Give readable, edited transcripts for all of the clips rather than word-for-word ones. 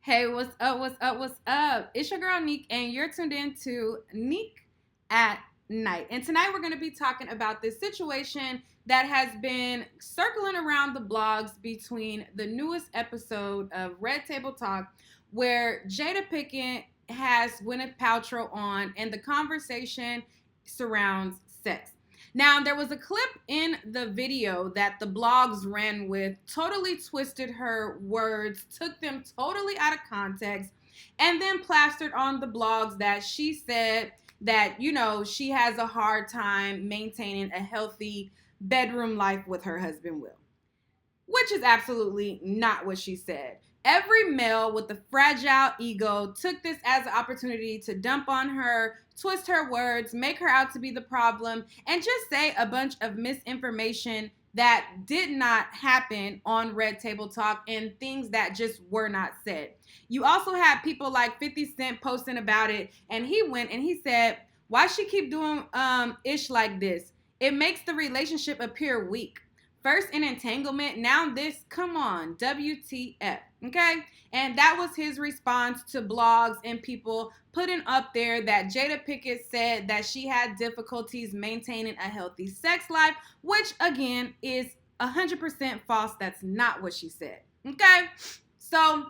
Hey, what's up? What's up? What's up? It's your girl Nique, and you're tuned in to Nique at Night. And tonight we're going to be talking about this situation that has been circling around the blogs between the newest episode of Red Table Talk, where Jada Pinkett has Gwyneth Paltrow on, and the conversation surrounds sex. Now, there was a clip in the video that the blogs ran with, totally twisted her words, took them totally out of context, and then plastered on the blogs that she said that, she has a hard time maintaining a healthy bedroom life with her husband, Will, which is absolutely not what she said. Every male with a fragile ego took this as an opportunity to dump on her, twist her words, make her out to be the problem, and just say a bunch of misinformation that did not happen on Red Table Talk and things that just were not said. You also had people like 50 Cent posting about it, and he went and he said, why she keep doing ish like this? It makes the relationship appear weak. First in entanglement, now this, come on, WTF, okay? And that was his response to blogs and people putting up there that Jada Pinkett said that she had difficulties maintaining a healthy sex life, which again is 100% false. That's not what she said, okay? So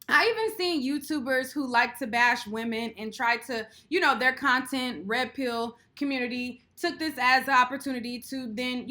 I even seen YouTubers who like to bash women and try to, their content, red pill community, took this as an opportunity to then,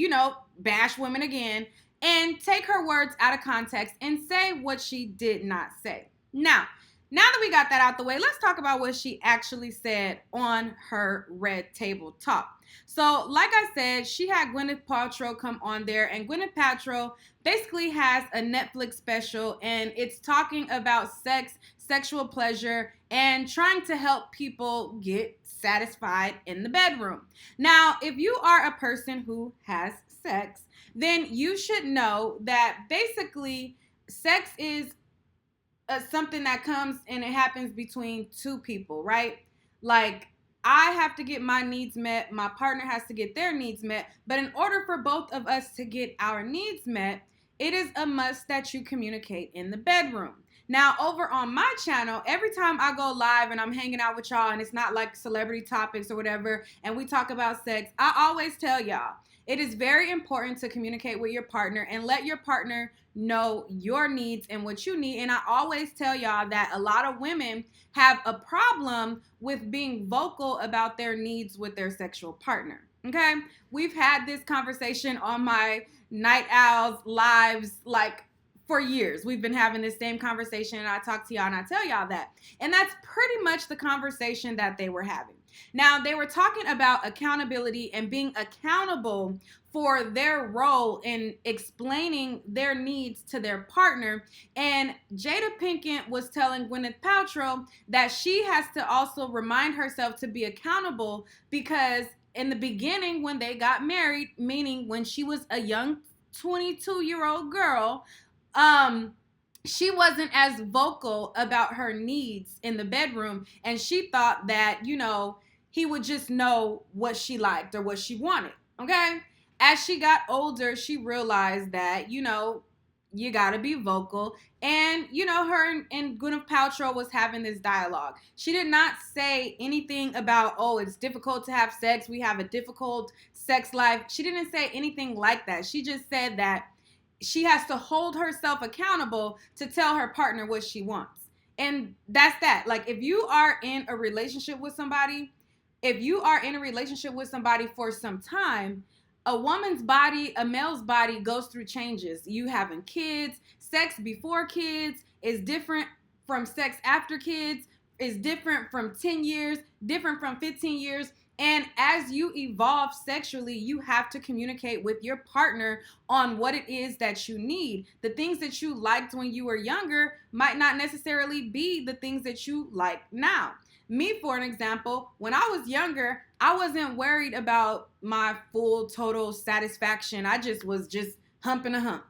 bash women again and take her words out of context and say what she did not say. Now that we got that out the way, let's talk about what she actually said on her Red Table Talk. So, like I said, she had Gwyneth Paltrow come on there, and Gwyneth Paltrow basically has a Netflix special, and it's talking about sex, sexual pleasure, and trying to help people get satisfied in the bedroom. Now, if you are a person who has sex, then you should know that basically sex is something that comes and it happens between two people, right? Like, I have to get my needs met, my partner has to get their needs met, but in order for both of us to get our needs met, it is a must that you communicate in the bedroom. Now, over on my channel, every time I go live and I'm hanging out with y'all and it's not like celebrity topics or whatever, and we talk about sex, I always tell y'all, it is very important to communicate with your partner and let your partner know your needs and what you need. And I always tell y'all that a lot of women have a problem with being vocal about their needs with their sexual partner. Okay? We've had this conversation on my Night Owls lives like for years. We've been having this same conversation, and I talk to y'all and I tell y'all that. And that's pretty much the conversation that they were having. Now, they were talking about accountability and being accountable for their role in explaining their needs to their partner. And Jada Pinkett was telling Gwyneth Paltrow that she has to also remind herself to be accountable because in the beginning when they got married, meaning when she was a young 22-year-old girl, she wasn't as vocal about her needs in the bedroom, and she thought that, he would just know what she liked or what she wanted, okay? As she got older, she realized that, you gotta be vocal. And, her and Gwyneth Paltrow was having this dialogue. She did not say anything about, oh, it's difficult to have sex, we have a difficult sex life. She didn't say anything like that. She just said that she has to hold herself accountable to tell her partner what she wants. And that's that. Like, if you are in a relationship with somebody, for some time, a woman's body, a male's body goes through changes. You having kids, sex before kids is different from sex after kids, is different from 10 years, different from 15 years. And as you evolve sexually, you have to communicate with your partner on what it is that you need. The things that you liked when you were younger might not necessarily be the things that you like now. Me, for an example, when I was younger, I wasn't worried about my full total satisfaction. I just was just humping a hump,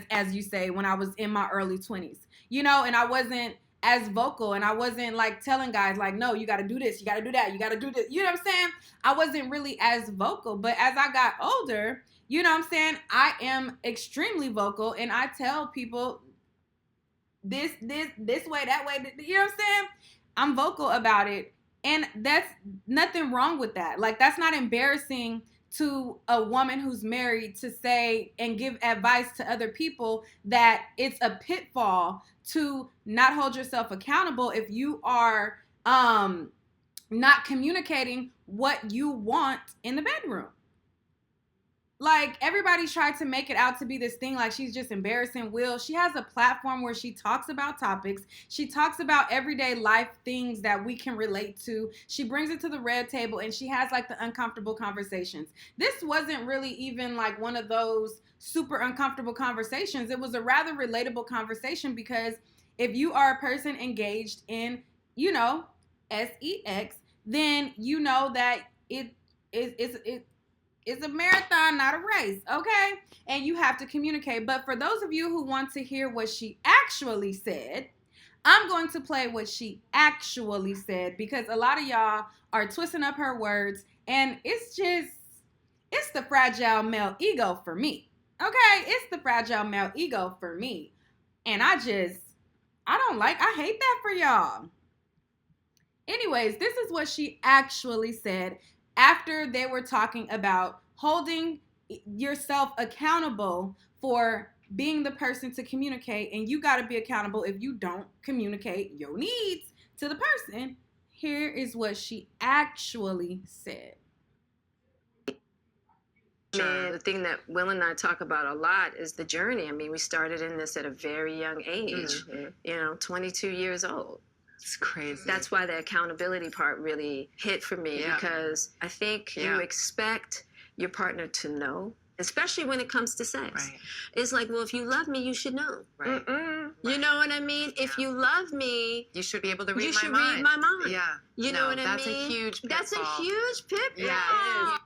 as you say, when I was in my early 20s. And I wasn't as vocal, and I wasn't like telling guys like, no, you got to do this, you got to do that, you got to do this. You know what I'm saying? I wasn't really as vocal, but as I got older, you know what I'm saying, I am extremely vocal, and I tell people this way, that way. You know what I'm saying? I'm vocal about it. And that's nothing wrong with that. Like, that's not embarrassing to a woman who's married to say and give advice to other people that it's a pitfall to not hold yourself accountable if you are not communicating what you want in the bedroom. Like, everybody tried to make it out to be this thing like she's just embarrassing Will. She has a platform where she talks about topics. She talks about everyday life things that we can relate to. She brings it to the red table, and she has like the uncomfortable conversations. This wasn't really even like one of those super uncomfortable conversations. It was a rather relatable conversation because if you are a person engaged in, sex, then you know that it's a marathon, not a race, okay? And you have to communicate. But for those of you who want to hear what she actually said, I'm going to play what she actually said because a lot of y'all are twisting up her words, and it's the fragile male ego for me, okay? It's the fragile male ego for me. And I hate that for y'all. Anyways, this is what she actually said after they were talking about holding yourself accountable for being the person to communicate, and you got to be accountable if you don't communicate your needs to the person. Here is what she actually said. The thing that Will and I talk about a lot is the journey. I mean, we started in this at a very young age, 22 years old. It's crazy. That's why the accountability part really hit for me because I think you expect your partner to know, especially when it comes to sex. Right. It's like, well, if you love me, you should know. Right. You know what I mean? Yeah. If you love me, you should be able to read you my should mind. read my mind. Yeah. You know what I mean? That's a huge pitfall. That's a huge pitfall. Yeah,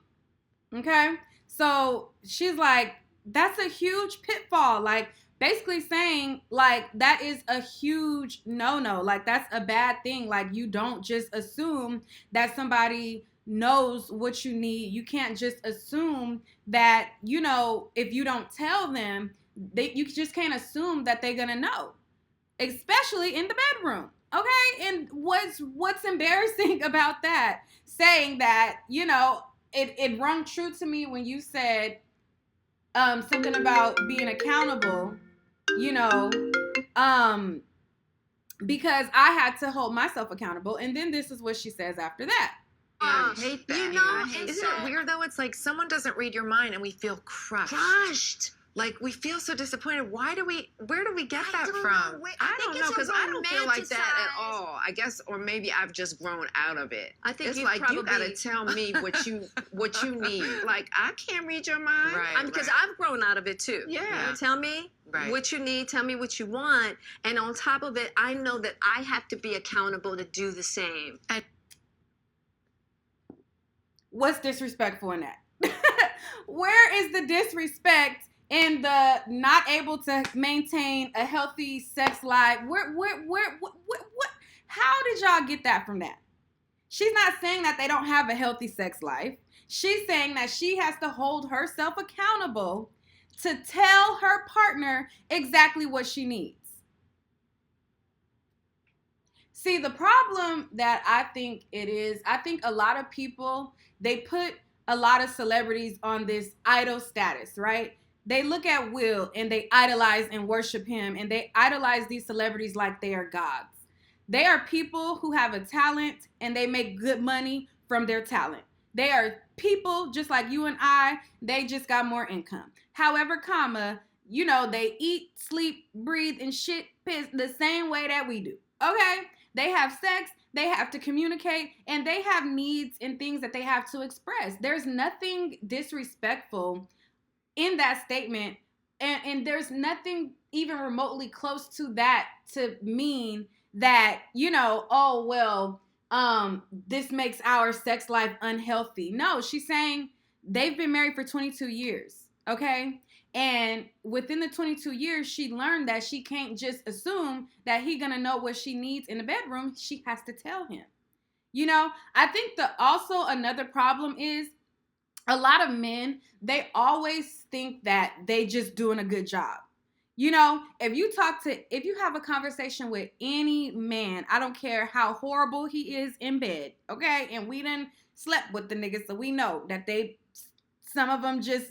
it is. Okay? So she's like, that's a huge pitfall. Like, basically saying, like, that is a huge no-no. Like, that's a bad thing. Like, you don't just assume that somebody knows what you need. You can't just assume that, if you don't tell them, you just can't assume that they're gonna know, especially in the bedroom. Okay? And what's embarrassing about that? Saying that, it rung true to me when you said something about being accountable, because I had to hold myself accountable. And then this is what she says after that. I hate that. Isn't that. it weird though? It's like someone doesn't read your mind and we feel crushed. Like, we feel so disappointed. Where do we get that from? I don't know, because I don't feel like that at all. I guess, or maybe I've just grown out of it. I think it's you like, probably... you gotta tell me what you need. Like, I can't read your mind. Right. Because I've grown out of it too. Yeah. Tell me what you need. Tell me what you want. And on top of it, I know that I have to be accountable to do the same. What's disrespectful in that? Where is the disrespect in the not able to maintain a healthy sex life? What? How did y'all get that from that? She's not saying that they don't have a healthy sex life. She's saying that she has to hold herself accountable to tell her partner exactly what she needs. See, the problem that I think a lot of people, they put a lot of celebrities on this idol status, right? They look at Will and they idolize and worship him, and they idolize these celebrities like they are gods. They are people who have a talent and they make good money from their talent. They are people just like you and I, they just got more income. However, they eat, sleep, breathe, and shit piss the same way that we do. Okay? They have sex, they have to communicate, and they have needs and things that they have to express. There's nothing disrespectful in that statement, and there's nothing even remotely close to that to mean that, this makes our sex life unhealthy. No, she's saying they've been married for 22 years, okay? And within the 22 years, she learned that she can't just assume that he's going to know what she needs in the bedroom. She has to tell him. I think also another problem is a lot of men, they always think that they just doing a good job. You know, if you have a conversation with any man, I don't care how horrible he is in bed, okay? And we done slept with the niggas, so we know that some of them just,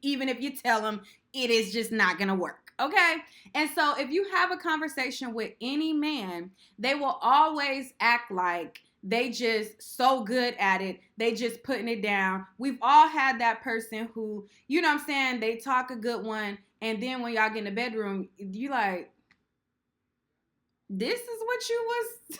even if you tell them, it is just not gonna work, okay? And so if you have a conversation with any man, they will always act like they just so good at it. They just putting it down. We've all had that person who, you know what I'm saying, they talk a good one, and then when y'all get in the bedroom, you like, this is what you was,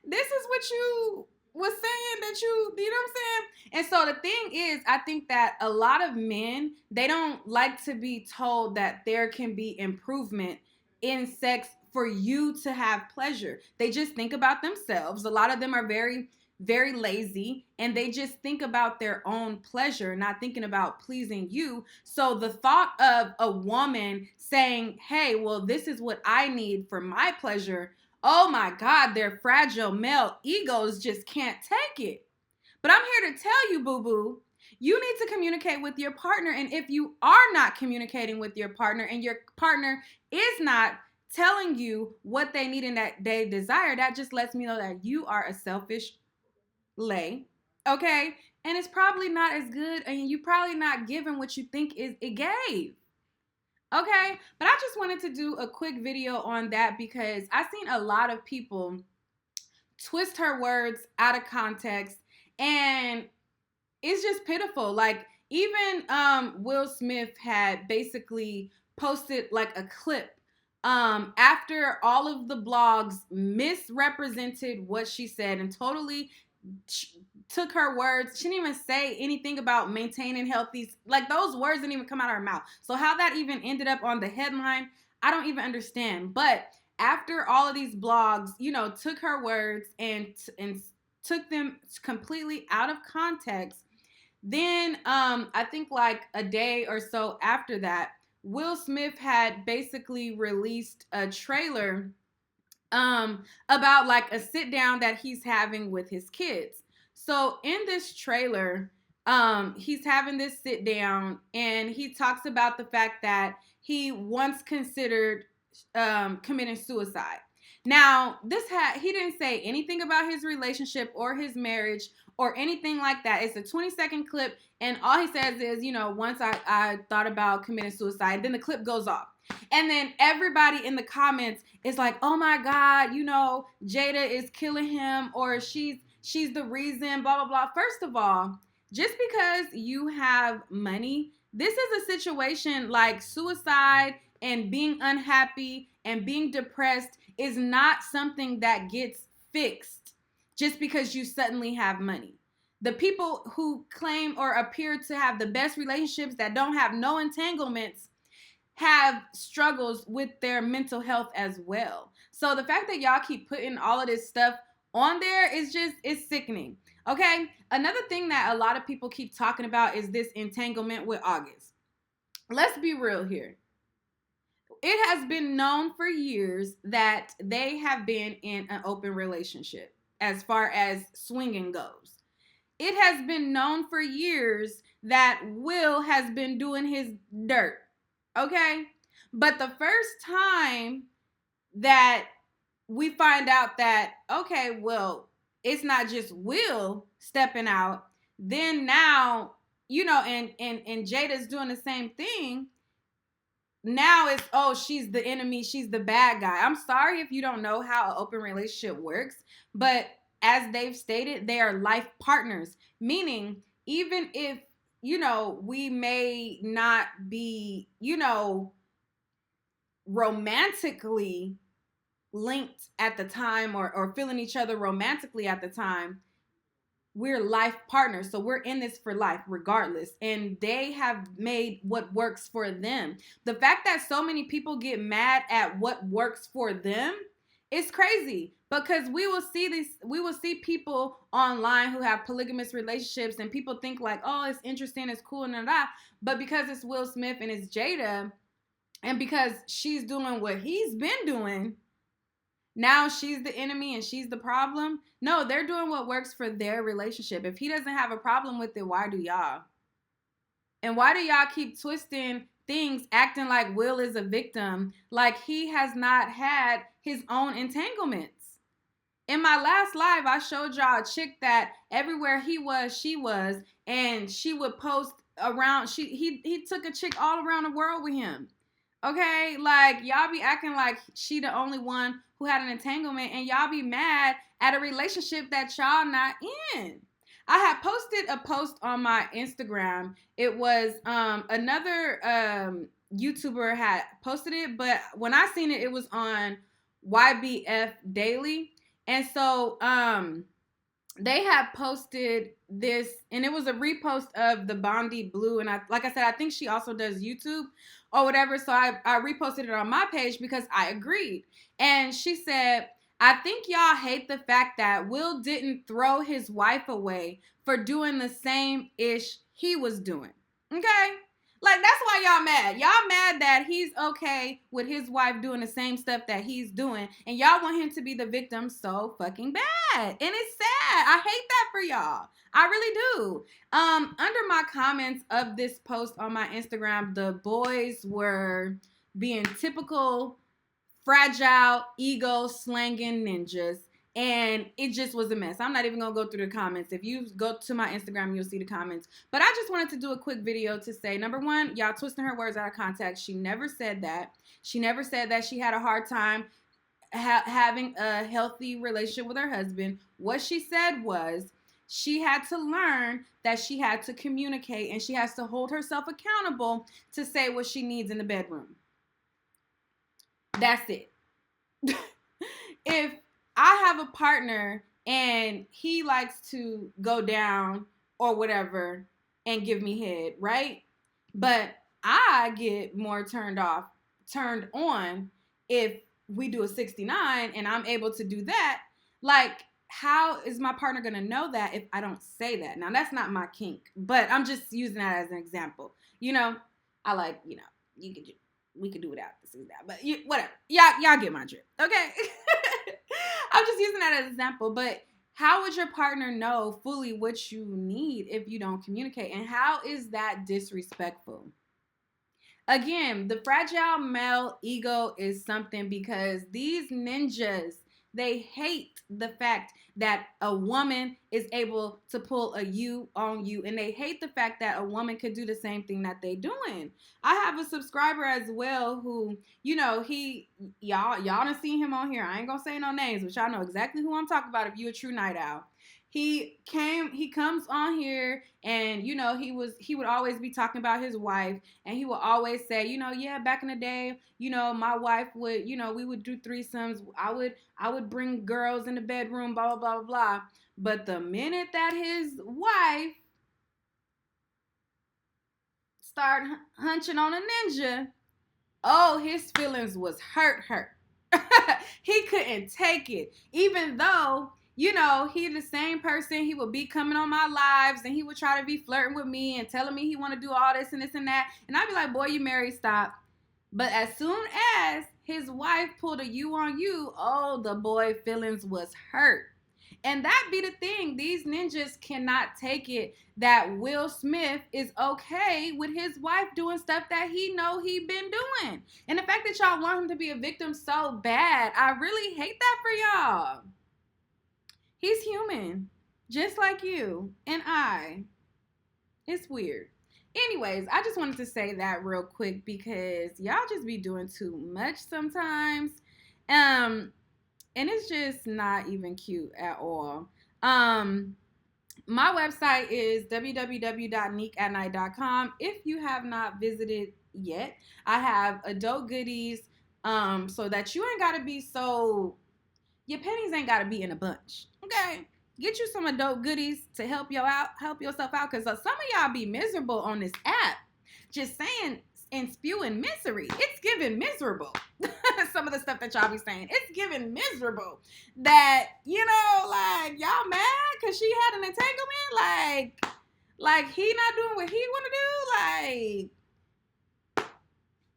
this is what you was saying that you know what I'm saying? And so the thing is, I think that a lot of men, they don't like to be told that there can be improvement in sex for you to have pleasure. They just think about themselves. A lot of them are very, very lazy, and they just think about their own pleasure, not thinking about pleasing you. So the thought of a woman saying, hey, well, this is what I need for my pleasure, oh my God, their fragile male egos just can't take it. But I'm here to tell you, boo-boo, you need to communicate with your partner. And if you are not communicating with your partner, and your partner is not telling you what they need and that they desire, that just lets me know that you are a selfish lay, okay? And it's probably not as good, and you probably not giving what you think it gave. Okay, but I just wanted to do a quick video on that because I've seen a lot of people twist her words out of context, and it's just pitiful. Like, even Will Smith had basically posted like a clip after all of the blogs misrepresented what she said and totally took her words. She didn't even say anything about maintaining healthy, like those words didn't even come out of her mouth. So how that even ended up on the headline, I don't even understand. But after all of these blogs, you know, took her words and took them completely out of context, then I think like a day or so after that, Will Smith had basically released a trailer about like a sit down that he's having with his kids. So in this trailer, he's having this sit down, and he talks about the fact that he once considered committing suicide. Now, he didn't say anything about his relationship or his marriage or anything like that. It's a 20-second clip, and all he says is, you know, once I thought about committing suicide. Then the clip goes off. And then everybody in the comments is like, oh my God, you know, Jada is killing him, or she's the reason, blah, blah, blah. First of all, just because you have money, this is a situation like suicide and being unhappy and being depressed is not something that gets fixed just because you suddenly have money. The people who claim or appear to have the best relationships that don't have no entanglements have struggles with their mental health as well. So the fact that y'all keep putting all of this stuff on there is it's sickening. Okay, another thing that a lot of people keep talking about is this entanglement with August. Let's be real here. It has been known for years that they have been in an open relationship as far as swinging goes. It has been known for years that Will has been doing his dirt. Okay? But the first time that we find out that, okay, well, it's not just Will stepping out, then now, you know, and Jada's doing the same thing. Now it's, oh, she's the enemy, she's the bad guy. I'm sorry if you don't know how an open relationship works, but as they've stated, they are life partners, meaning even if, you know, we may not be, you know, romantically linked at the time or feeling each other romantically at the time, we're life partners. So we're in this for life regardless. And they have made what works for them. The fact that so many people get mad at what works for them is crazy, because we will see people online who have polygamous relationships, and people think like, oh, it's interesting, it's cool, and that. But because it's Will Smith and it's Jada, and because she's doing what he's been doing, now she's the enemy and she's the problem. No, they're doing what works for their relationship. If he doesn't have a problem with it, why do y'all? And why do y'all keep twisting things acting like Will is a victim, like he has not had his own entanglements. In my last live, I showed y'all a chick that everywhere he was, she was, and she would post around. He took a chick all around the world with him. Okay, like y'all be acting like she the only one who had an entanglement, and y'all be mad at a relationship that y'all not in. I had posted a post on my Instagram. It was another YouTuber had posted it, but when I seen it, it was on YBF Daily. And so they had posted this, and it was a repost of the Bondi Blue. And like I said, I think she also does YouTube or whatever. So I reposted it on my page because I agreed. And she said, I think y'all hate the fact that Will didn't throw his wife away for doing the same ish he was doing. Okay? Like, that's why y'all mad. Y'all mad that he's okay with his wife doing the same stuff that he's doing, and y'all want him to be the victim so fucking bad. And it's sad. I hate that for y'all. I really do. Under my comments of this post on my Instagram, the boys were being typical, fragile, ego slanging ninjas. And it just was a mess. I'm not even going to go through the comments. If you go to my Instagram, you'll see the comments. But I just wanted to do a quick video to say, number one, y'all twisting her words out of context. She never said that. She never said that she had a hard time having a healthy relationship with her husband. What she said was she had to learn that she had to communicate, and she has to hold herself accountable to say what she needs in the bedroom. That's it. If I have a partner and he likes to go down or whatever and give me head, right? But I get more turned on if we do a 69 and I'm able to do that. Like, how is my partner going to know that if I don't say that? Now, that's not my kink, but I'm just using that as an example. You know, I like, you know, we could do without this and that, but whatever. Y'all get my drift, okay? I'm just using that as an example, but how would your partner know fully what you need if you don't communicate? And how is that disrespectful? Again, the fragile male ego is something because these ninjas, they hate the fact that a woman is able to pull a you on you. And they hate the fact that a woman could do the same thing that they doing. I have a subscriber as well who, you know, y'all done seen him on here. I ain't gonna say no names, but y'all know exactly who I'm talking about if you a true night owl. He comes on here and, you know, he would always be talking about his wife, and he would always say, you know, yeah, back in the day, you know, my wife would, you know, we would do threesomes. I would bring girls in the bedroom, blah, blah, blah, blah. But the minute that his wife started hunching on a ninja, oh, his feelings was hurt. He couldn't take it, even though, you know, he the same person. He would be coming on my lives and he would try to be flirting with me and telling me he want to do all this and this and that. And I'd be like, boy, you married, stop. But as soon as his wife pulled a you on you, oh, the boy feelings was hurt. And that be the thing. These ninjas cannot take it that Will Smith is okay with his wife doing stuff that he know he been doing. And the fact that y'all want him to be a victim so bad, I really hate that for y'all. He's human, just like you and I. It's weird. Anyways, I just wanted to say that real quick because y'all just be doing too much sometimes. And it's just not even cute at all. My website is www.niqueatnight.com. If you have not visited yet, I have adult goodies so that you ain't got to be so... Your pennies ain't got to be in a bunch, okay? Get you some adult goodies to help yourself out, because some of y'all be miserable on this app. Just saying and spewing misery. It's giving miserable. Some of the stuff that y'all be saying. It's giving miserable. That, you know, like, y'all mad because she had an entanglement? Like he not doing what he want to do? Like,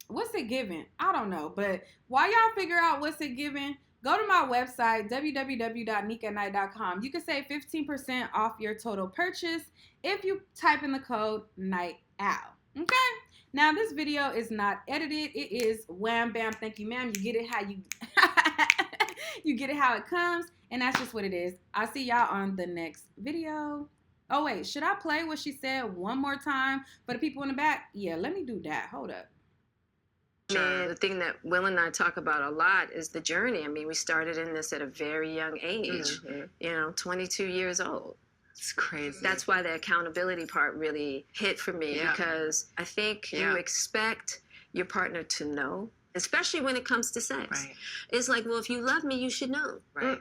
what's it giving? I don't know. But while y'all figure out what's it giving, go to my website, www.niqueatnight.com. You can save 15% off your total purchase if you type in the code NIGHTOWL. Okay? Now, this video is not edited. It is wham, bam, thank you, ma'am. You get it how you you get it how it comes, and that's just what it is. I'll see y'all on the next video. Oh, wait, should I play what she said one more time for the people in the back? Yeah, let me do that. Hold up. The thing that Will and I talk about a lot is the journey. I mean, we started in this at a very young age, 22 years old. It's crazy. That's why the accountability part really hit for me because I think you expect your partner to know, especially when it comes to sex. Right. It's like, well, if you love me, you should know. Right.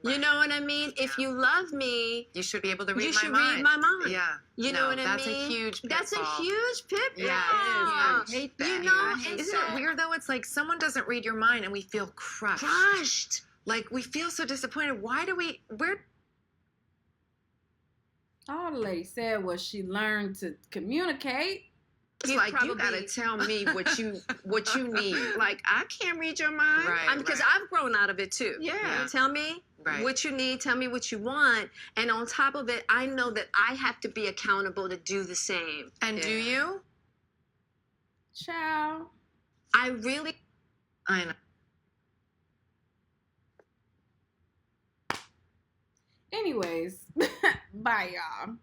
You know what I mean? If you love me, you should be able to read you my should mind. read my mind. Yeah. You know what I mean? That's a huge pitfall. That's a huge pitfall. Yeah, it is. I hate that. You know, isn't it weird though? It's like someone doesn't read your mind and we feel crushed. Like we feel so disappointed. Why do we? All the lady said was she learned to communicate. It's like you gotta tell me what you need. Like I can't read your mind, Right. Because I've grown out of it too. Yeah. Tell me what you need. Tell me what you want. And on top of it, I know that I have to be accountable to do the same. And do you? Ciao. I really. I know. Anyways, bye, y'all.